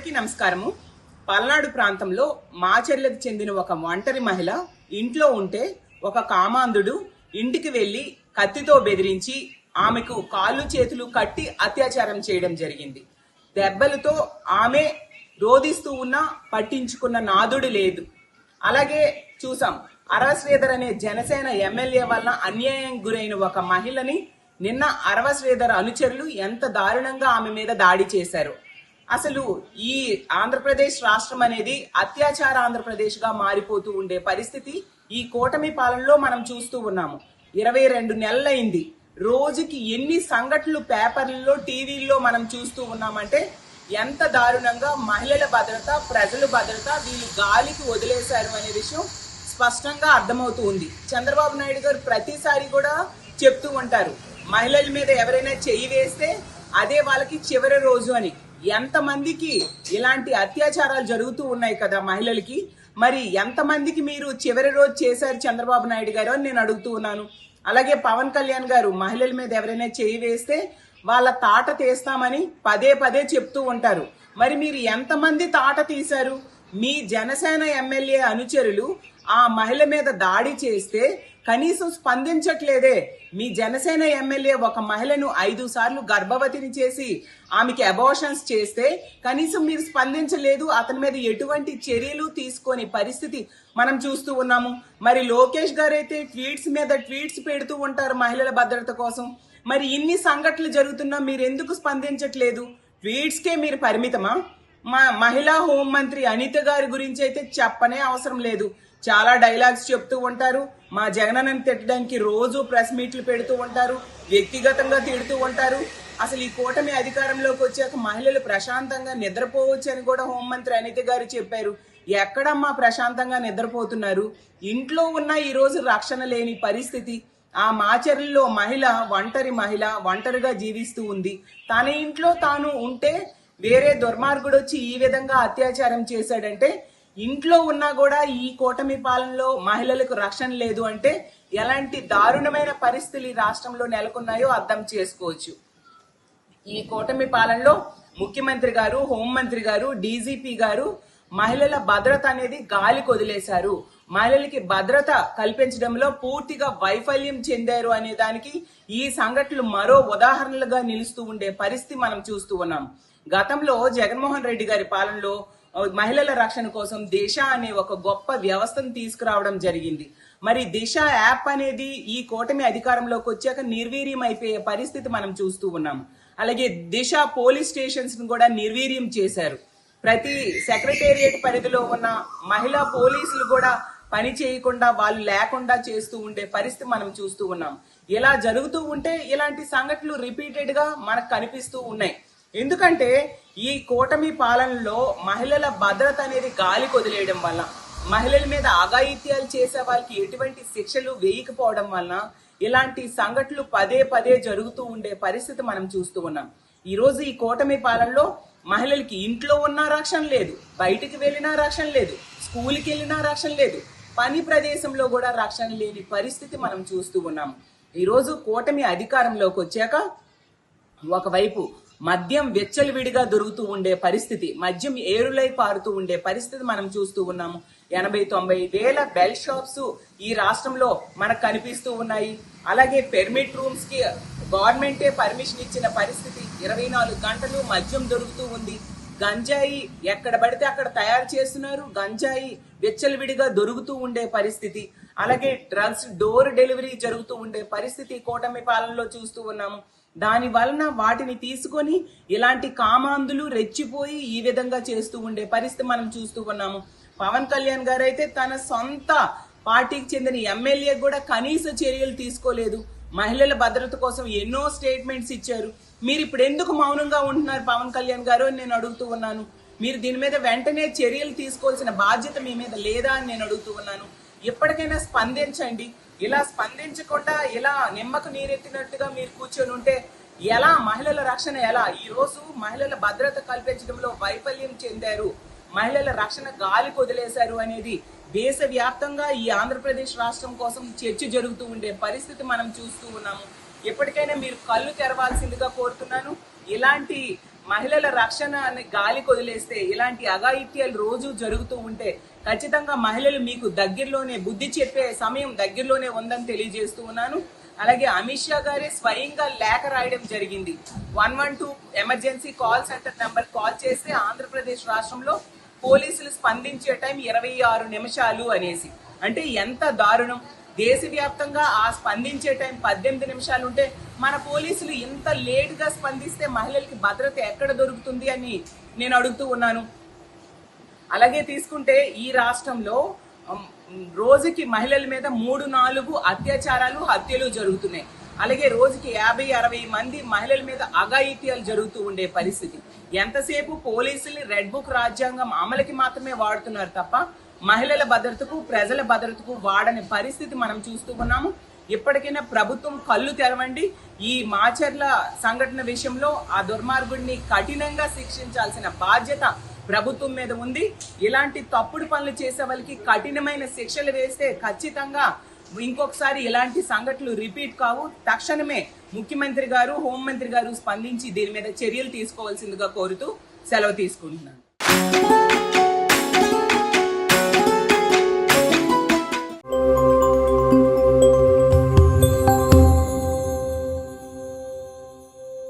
అందరికీ నమస్కారము. పల్నాడు ప్రాంతంలో మాచర్లకు చెందిన ఒక ఒంటరి మహిళ ఇంట్లో ఉంటే ఒక కామాంధుడు ఇంటికి వెళ్లి కత్తితో బెదిరించి ఆమెకు కాళ్ళు చేతులు కట్టి అత్యాచారం చేయడం జరిగింది. దెబ్బలతో ఆమె రోధిస్తూ ఉన్నా పట్టించుకున్న నాదుడు లేదు. అలాగే చూసాం, అరవ శ్రీధర్ అనే జనసేన ఎమ్మెల్యే వలన అన్యాయం గురైన ఒక మహిళని నిన్న అరవ శ్రీధర్ అనుచరులు ఎంత దారుణంగా ఆమె మీద దాడి చేశారు. అసలు ఈ ఆంధ్రప్రదేశ్ రాష్ట్రం అనేది అత్యాచార ఆంధ్రప్రదేశ్ గా మారిపోతూ ఉండే పరిస్థితి ఈ కూటమి పాలనలో మనం చూస్తూ ఉన్నాము. 22 నెలలైంది. రోజుకి ఎన్ని సంఘటనలు పేపర్లలో టీవీల్లో మనం చూస్తూ ఉన్నామంటే ఎంత దారుణంగా మహిళల భద్రత, ప్రజల భద్రత వీళ్ళు గాలికి వదిలేశారు అనే విషయం స్పష్టంగా అర్థమవుతూ ఉంది. చంద్రబాబు నాయుడు గారు ప్రతిసారి కూడా చెప్తూ ఉంటారు, మహిళల మీద ఎవరైనా చెయ్యి వేస్తే అదే వాళ్ళకి చివరి రోజు అని. ఎంతమందికి ఇలాంటి అత్యాచారాలు జరుగుతూ ఉన్నాయి కదా మహిళలకి. మరి ఎంతమందికి మీరు చివరి రోజు చేశారు చంద్రబాబు నాయుడు గారు అని నేను అడుగుతూ ఉన్నాను. అలాగే పవన్ కళ్యాణ్ గారు మహిళల మీద ఎవరైనా చేయి వేస్తే వాళ్ళ తాట తీస్తామని పదే పదే చెప్తూ ఉంటారు. మరి మీరు ఎంతమంది తాట తీశారు? మీ జనసేన ఎమ్మెల్యే అనుచరులు ఆ మహిళ మీద దాడి చేస్తే కనీసం స్పందించట్లేదే. మీ జనసేన ఎమ్మెల్యే ఒక మహిళను 5 సార్లు గర్భవతిని చేసి ఆమెకి అబార్షన్స్ చేస్తే కనీసం మీరు స్పందించలేదు. అతని మీద ఎటువంటి చర్యలు తీసుకొని పరిస్థితి మనం చూస్తూ ఉన్నాము. మరి లోకేష్ గారు అయితే ట్వీట్స్ మీద ట్వీట్స్ పెడుతూ ఉంటారు మహిళల భద్రత కోసం. మరి ఇన్ని సంఘటనలు జరుగుతున్నా మీరు ఎందుకు స్పందించట్లేదు? ట్వీట్స్కే మీరు పరిమితమా? మహిళా హోంమంత్రి అనిత గారి గురించి అయితే చెప్పనే అవసరం లేదు. చాలా డైలాగ్స్ చెప్తూ ఉంటారు. మా జగనన్నని తిట్టడానికి రోజు ప్రెస్ మీట్లు పెడుతూ ఉంటారు, వ్యక్తిగతంగా తిడుతూ ఉంటారు. అసలు ఈ కూటమి అధికారంలోకి వచ్చాక మహిళలు ప్రశాంతంగా నిద్రపోవచ్చు అని కూడా హోంమంత్రి అనిత గారు చెప్పారు. ఎక్కడమ్మా ప్రశాంతంగా నిద్రపోతున్నారు? ఇంట్లో ఉన్న ఈ రోజు రక్షణ లేని పరిస్థితి. ఆ మాచర్లలో మహిళ ఒంటరిగా జీవిస్తూ ఉంది. తన ఇంట్లో తాను ఉంటే వేరే దుర్మార్గుడు వచ్చి ఈ విధంగా అత్యాచారం చేశాడంటే, ఇంట్లో ఉన్నా కూడా ఈ కూటమి పాలనలో మహిళలకు రక్షణ లేదు అంటే ఎలాంటి దారుణమైన పరిస్థితులు ఈ రాష్ట్రంలో నెలకొన్నాయో అర్థం చేసుకోవచ్చు. ఈ కూటమి పాలనలో ముఖ్యమంత్రి గారు, హోంమంత్రి గారు, డీజీపీ గారు మహిళల భద్రత అనేది గాలికి వదిలేశారు. మహిళలకి భద్రత కల్పించడంలో పూర్తిగా వైఫల్యం చెందారు అనే దానికి ఈ సంఘటనలు మరో ఉదాహరణలుగా నిలుస్తూ ఉండే పరిస్థితి మనం చూస్తూ ఉన్నాం. గతంలో జగన్మోహన్ రెడ్డి గారి పాలనలో మహిళల రక్షణ కోసం దిశ అనే ఒక గొప్ప వ్యవస్థను తీసుకురావడం జరిగింది. మరి దిశ యాప్ అనేది ఈ కూటమి అధికారంలోకి వచ్చాక నిర్వీర్యం అయిపోయే పరిస్థితి మనం చూస్తూ ఉన్నాం. అలాగే దిశ పోలీస్ స్టేషన్స్ ను కూడా నిర్వీర్యం చేశారు. ప్రతి సెక్రటేరియట్ పరిధిలో ఉన్న మహిళా పోలీసులు కూడా పని చేయకుండా, వాళ్ళు లేకుండా చేస్తూ ఉండే పరిస్థితి మనం చూస్తూ ఉన్నాం. ఇలా జరుగుతూ ఉంటే ఇలాంటి సంఘటనలు రిపీటెడ్ గా మనకు కనిపిస్తూ ఉన్నాయి. ఎందుకంటే ఈ కూటమి పాలనలో మహిళల భద్రత అనేది గాలికి వదిలేయడం వల్ల, మహిళల మీద అఘాయిత్యాలు చేసే వాళ్ళకి ఎటువంటి శిక్షలు వేయకపోవడం వలన ఇలాంటి సంఘటనలు పదే పదే జరుగుతూ ఉండే పరిస్థితి మనం చూస్తూ ఉన్నాం. ఈ రోజు ఈ కూటమి పాలనలో మహిళలకి ఇంట్లో ఉన్న రక్షణ లేదు, బయటికి వెళ్ళినా రక్షణ లేదు, స్కూల్కి వెళ్ళినా రక్షణ లేదు, పని ప్రదేశంలో కూడా రక్షణ లేని పరిస్థితి మనం చూస్తూ ఉన్నాం. ఈరోజు కూటమి అధికారంలోకి వచ్చాక ఒకవైపు మద్యం వెచ్చలవిడిగా దొరుకుతూ ఉండే పరిస్థితి, మద్యం ఏరులై పారుతూ ఉండే పరిస్థితి మనం చూస్తూ ఉన్నాము. 80-90 వేల బెల్ షాప్స్ ఈ రాష్ట్రంలో మనకు కనిపిస్తూ ఉన్నాయి. అలాగే పెర్మిట్ రూమ్స్ కి గవర్నమెంటే పర్మిషన్ ఇచ్చిన పరిస్థితి. 24 గంటలు మద్యం దొరుకుతూ ఉంది. గంజాయి ఎక్కడ పడితే అక్కడ తయారు చేస్తున్నారు. గంజాయి వెచ్చలవిడిగా దొరుకుతూ ఉండే పరిస్థితి. అలాగే డ్రగ్స్ డోర్ డెలివరీ జరుగుతూ ఉండే పరిస్థితి కూటమి పాలనలో చూస్తూ ఉన్నాము. దాని వలన వాటిని తీసుకొని ఇలాంటి కామాంధులు రెచ్చిపోయి ఈ విధంగా చేస్తూ ఉండే పరిస్థితి మనం చూస్తూ ఉన్నాము. పవన్ కళ్యాణ్ గారు అయితే తన సొంత పార్టీకి చెందిన ఎమ్మెల్యే కూడా కనీస చర్యలు తీసుకోలేదు. మహిళల భద్రత కోసం ఎన్నో స్టేట్మెంట్స్ ఇచ్చారు. మీరు ఇప్పుడు ఎందుకు మౌనంగా ఉంటున్నారు పవన్ కళ్యాణ్ గారు అని నేను అడుగుతూ ఉన్నాను. మీరు దీని మీద వెంటనే చర్యలు తీసుకోవాల్సిన బాధ్యత మీ మీద లేదా అని నేను అడుగుతూ ఉన్నాను. ఎప్పటికైనా స్పందించండి. ఇలా స్పందించకుండా ఇలా నిమ్మకు నీరెత్తినట్టుగా మీరు కూర్చొని ఉంటే ఎలా? మహిళల రక్షణ ఎలా? ఈ రోజు మహిళల భద్రత కల్పించడంలో వైఫల్యం చెందారు, మహిళల రక్షణ గాలి వదిలేశారు అనేది దేశవ్యాప్తంగా ఈ ఆంధ్రప్రదేశ్ రాష్ట్రం కోసం చర్చ జరుగుతూ ఉండే పరిస్థితి మనం చూస్తూ ఉన్నాము. ఎప్పటికైనా మీరు కళ్ళు తెరవాల్సిందిగా కోరుతున్నాను. ఇలాంటి మహిళల రక్షణ అని గాలి కొదిలేస్తే ఇలాంటి అఘాయిత్యాలు రోజు జరుగుతూ ఉంటే ఖచ్చితంగా మహిళలు మీకు దగ్గరలోనే బుద్ధి చెప్పే సమయం దగ్గరలోనే ఉందని తెలియజేస్తూ ఉన్నాను. అలాగే అమిత్ షా గారే స్వయంగా లేఖ రాయడం జరిగింది. 112 emergency call centre number call చేస్తే ఆంధ్రప్రదేశ్ రాష్ట్రంలో పోలీసులు స్పందించే టైం 26 నిమిషాలు అనేసి. అంటే ఎంత దారుణం. దేశవ్యాప్తంగా ఆ స్పందించే టైం 18 నిమిషాలు ఉంటే మన పోలీసులు ఇంత లేట్ గా స్పందిస్తే మహిళలకి భద్రత ఎక్కడ దొరుకుతుంది అని నేను అడుగుతూ ఉన్నాను. అలాగే తీసుకుంటే ఈ రాష్ట్రంలో రోజుకి మహిళల మీద 3-4 అత్యాచారాలు, హత్యలు జరుగుతున్నాయి. అలాగే రోజుకి 50-60 మంది మహిళల మీద అఘాయిత్యాలు జరుగుతూ ఉండే పరిస్థితి. ఎంతసేపు పోలీసుల్ని రెడ్ బుక్ రాజ్యాంగం అమలుకి మాత్రమే వాడుతున్నారు తప్ప మహిళల భద్రతకు, ప్రజల భద్రతకు వాడని పరిస్థితి మనం చూస్తూ ఉన్నాము. ఇప్పటికైనా ప్రభుత్వం కళ్ళు తెరవండి. ఈ మాచర్ల సంఘటన విషయంలో ఆ దుర్మార్గుడిని కఠినంగా శిక్షించాల్సిన బాధ్యత ప్రభుత్వం మీద ఉంది. ఇలాంటి తప్పుడు పనులు చేసే వాళ్ళకి కఠినమైన శిక్షలు వేస్తే ఖచ్చితంగా ఇంకొకసారి ఇలాంటి సంఘటనలు రిపీట్ కావు. తక్షణమే ముఖ్యమంత్రి గారు, హోంమంత్రి గారు స్పందించి దీని మీద చర్యలు తీసుకోవాల్సిందిగా కోరుతూ సెలవు తీసుకుంటున్నాను.